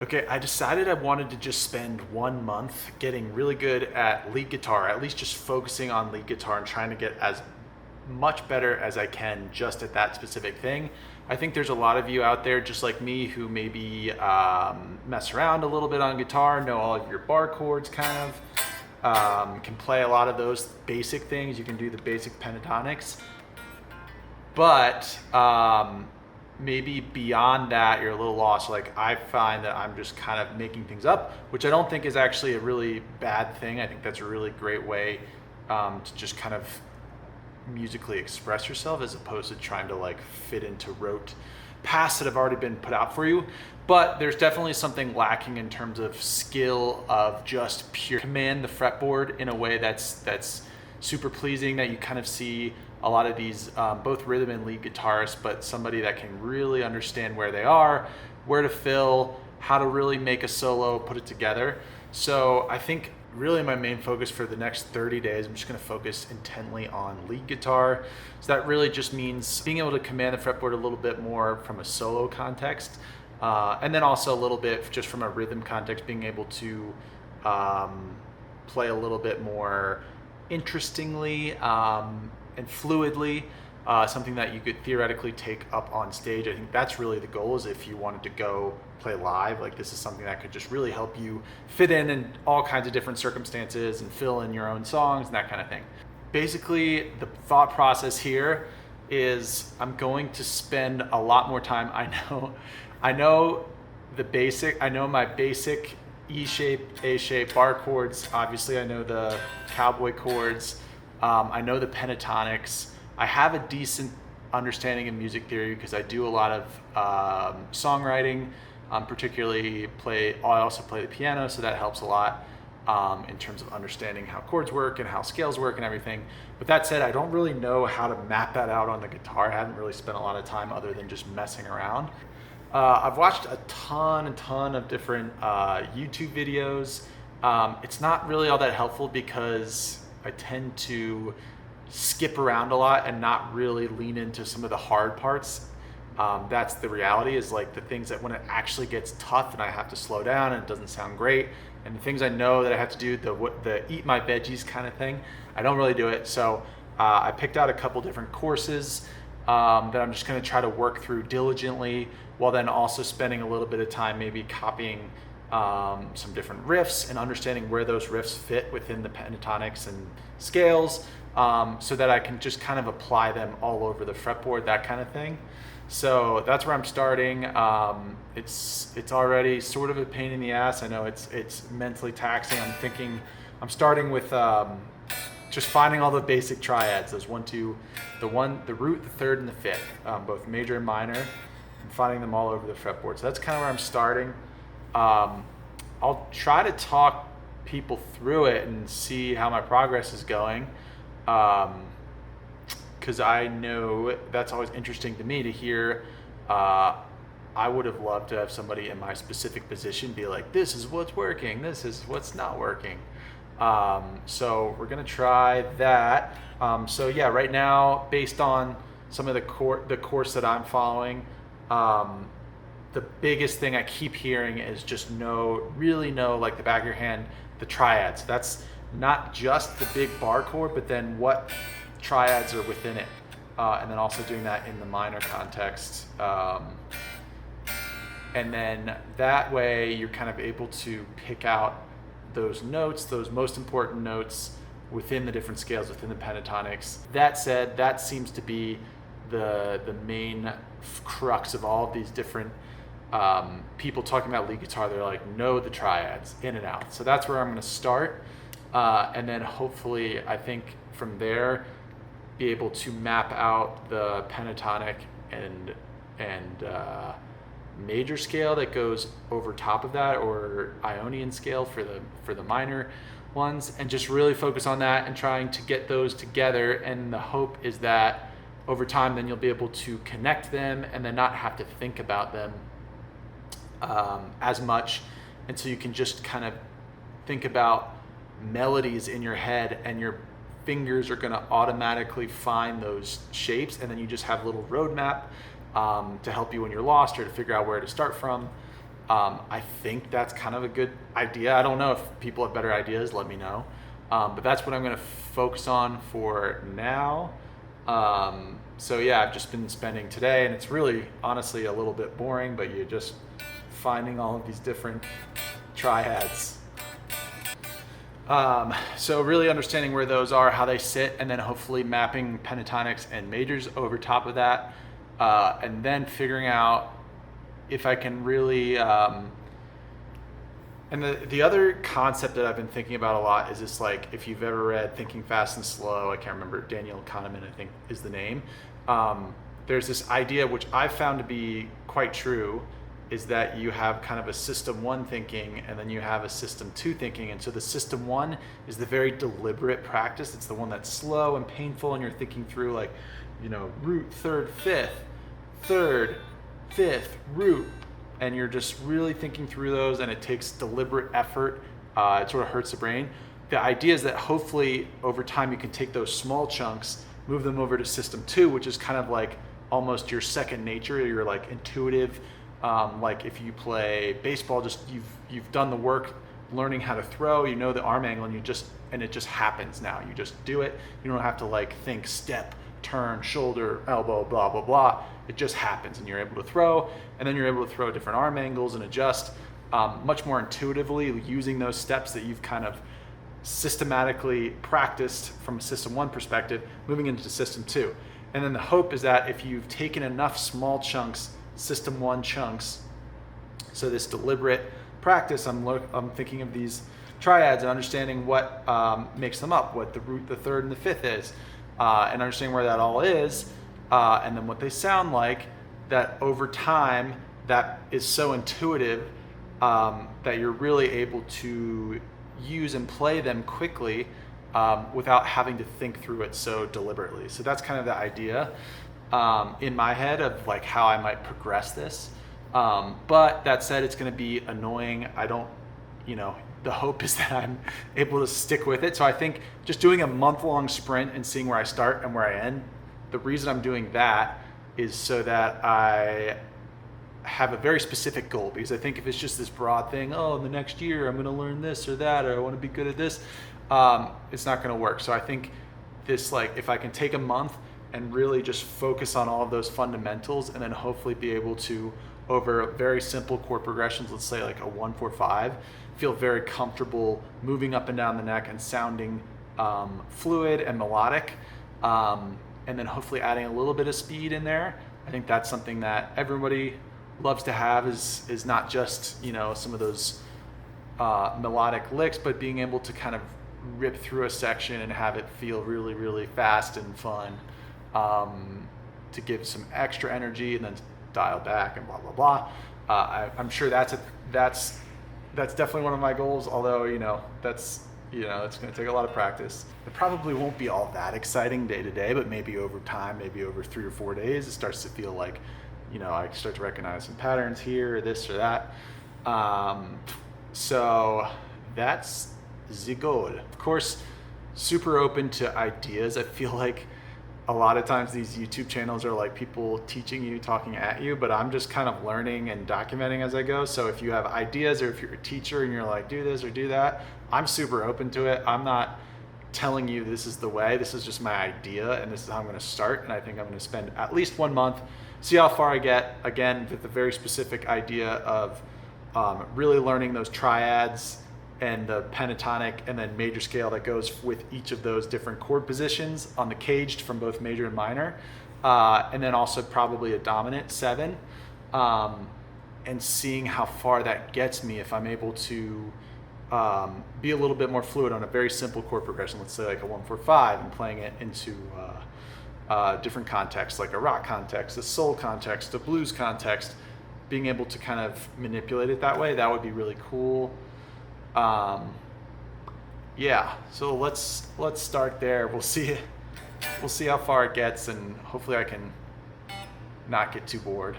Okay, I decided I wanted to just spend 1 month getting really good at lead guitar, at least just focusing on lead guitar and trying to get as much better as I can just at that specific thing. I think there's a lot of you out there just like me who maybe mess around a little bit on guitar, know all of your bar chords kind of, can play a lot of those basic things. You can do the basic pentatonics. But maybe beyond that, you're a little lost. Like I find that I'm just kind of making things up, which I don't think is actually a really bad thing. I think that's a really great way to just kind of musically express yourself as opposed to trying to like fit into rote paths that have already been put out for you. But there's definitely something lacking in terms of skill of just pure command the fretboard in a way that's super pleasing, that you kind of see a lot of these both rhythm and lead guitarists, but somebody that can really understand where they are, where to fill, how to really make a solo, put it together. So I think really my main focus for the next 30 days, I'm just going to focus intently on lead guitar. So that really just means being able to command the fretboard a little bit more from a solo context, and then also a little bit just from a rhythm context, being able to play a little bit more interestingly and fluidly, something that you could theoretically take up on stage. I think that's really the goal, is if you wanted to go play live, like this is something that could just really help you fit in all kinds of different circumstances and fill in your own songs and that kind of thing. Basically, the thought process here is I'm going to spend a lot more time. I know my basic E shape, A shape bar chords. Obviously, I know the cowboy chords. I know the pentatonics. I have a decent understanding of music theory because I do a lot of songwriting, particularly I also play the piano, so that helps a lot in terms of understanding how chords work and how scales work and everything. But that said, I don't really know how to map that out on the guitar. I haven't really spent a lot of time other than just messing around. I've watched a ton of different YouTube videos. It's not really all that helpful because I tend to skip around a lot and not really lean into some of the hard parts. That's the reality, is like the things that when it actually gets tough and I have to slow down and it doesn't sound great, and the things I know that I have to do, the eat my veggies kind of thing, I don't really do it. So I picked out a couple different courses that I'm just going to try to work through diligently, while then also spending a little bit of time maybe copying some different riffs and understanding where those riffs fit within the pentatonics and scales, so that I can just kind of apply them all over the fretboard, that kind of thing. So that's where I'm starting. It's already sort of a pain in the ass. I know it's mentally taxing. I'm starting with just finding all the basic triads. Those the root, the third, and the fifth, both major and minor, and finding them all over the fretboard. So that's kind of where I'm starting. I'll try to talk people through it and see how my progress is going, because I know that's always interesting to me to hear. I would have loved to have somebody in my specific position be like, this is what's working, this is what's not working. So we're gonna try that. So yeah, right now, based on some of the course that I'm following, the biggest thing I keep hearing is just really know like the back of your hand, the triads. That's not just the big bar chord, but then what triads are within it. And then also doing that in the minor context. And then that way you're kind of able to pick out those notes, those most important notes within the different scales, within the pentatonics. That said, that seems to be the main crux of all of these different people talking about lead guitar. They're like, know the triads in and out. So that's where I'm going to start, and then hopefully I think from there be able to map out the pentatonic and major scale that goes over top of that, or ionian scale for the minor ones, and just really focus on that and trying to get those together. And the hope is that over time then you'll be able to connect them and then not have to think about them as much, and so you can just kind of think about melodies in your head, and your fingers are going to automatically find those shapes, and then you just have a little roadmap to help you when you're lost or to figure out where to start from. I think that's kind of a good idea. I don't know if people have better ideas, let me know. But that's what I'm going to focus on for now. So yeah, I've just been spending today, and it's really honestly a little bit boring, but you're just finding all of these different triads. So really understanding where those are, how they sit, and then hopefully mapping pentatonics and majors over top of that, and then figuring out if I can really, and the other concept that I've been thinking about a lot is this, like, if you've ever read Thinking Fast and Slow, I can't remember, Daniel Kahneman, I think is the name. There's this idea, which I've found to be quite true, is that you have kind of a system one thinking and then you have a system two thinking. And so the system one is the very deliberate practice. It's the one that's slow and painful, and you're thinking through, like, root, third, fifth, root, and you're just really thinking through those, and it takes deliberate effort. It sort of hurts the brain. The idea is that hopefully over time you can take those small chunks, move them over to system two, which is kind of like almost your second nature, your like intuitive, like if you play baseball, just you've done the work learning how to throw, the arm angle, and it just happens now. You just do it. You don't have to like think step, turn, shoulder, elbow, blah, blah, blah. It just happens, and you're able to throw, and then you're able to throw different arm angles and adjust much more intuitively using those steps that you've kind of systematically practiced from a system one perspective, moving into system two. And then the hope is that if you've taken enough small chunks, system one chunks, so this deliberate practice, I'm thinking of these triads and understanding what makes them up, what the root, the third, and the fifth is, and understanding where that all is, and then what they sound like, that over time that is so intuitive that you're really able to use and play them quickly without having to think through it so deliberately. So that's kind of the idea in my head of like how I might progress this. But that said, it's going to be annoying. The hope is that I'm able to stick with it. So I think just doing a month-long sprint and seeing where I start and where I end, the reason I'm doing that is so that I have a very specific goal, because I think if it's just this broad thing, in the next year I'm going to learn this or that, or I want to be good at this, it's not going to work. So I think this, like, if I can take a month and really just focus on all of those fundamentals, and then hopefully be able to, over very simple chord progressions, let's say like a 1-4-5, feel very comfortable moving up and down the neck and sounding fluid and melodic, and then hopefully adding a little bit of speed in there. I think that's something that everybody loves to have, is not just some of those melodic licks, but being able to kind of rip through a section and have it feel really, really fast and fun, to give some extra energy and then dial back and blah blah blah. I'm sure that's definitely one of my goals, although that's it's going to take a lot of practice. It probably won't be all that exciting day to day, but maybe over time, maybe over 3 or 4 days, it starts to feel like I start to recognize some patterns here, or this or that. So that's the goal. Of course, super open to ideas. I feel like a lot of times these YouTube channels are like people teaching you, talking at you, but I'm just kind of learning and documenting as I go. So if you have ideas, or if you're a teacher and you're like, do this or do that, I'm super open to it. I'm not telling you this is the way. This is just my idea, and this is how I'm going to start. And I think I'm going to spend at least 1 month, see how far I get, again, with the very specific idea of really learning those triads and the pentatonic and then major scale that goes with each of those different chord positions on the caged from both major and minor, and then also probably a dominant 7, and seeing how far that gets me if I'm able to be a little bit more fluid on a very simple chord progression, let's say like a 1-4-5, and playing it into different contexts, like a rock context, a soul context, a blues context, being able to kind of manipulate it that way. That would be really cool. Yeah, so let's start there. We'll see how far it gets, and hopefully I can not get too bored.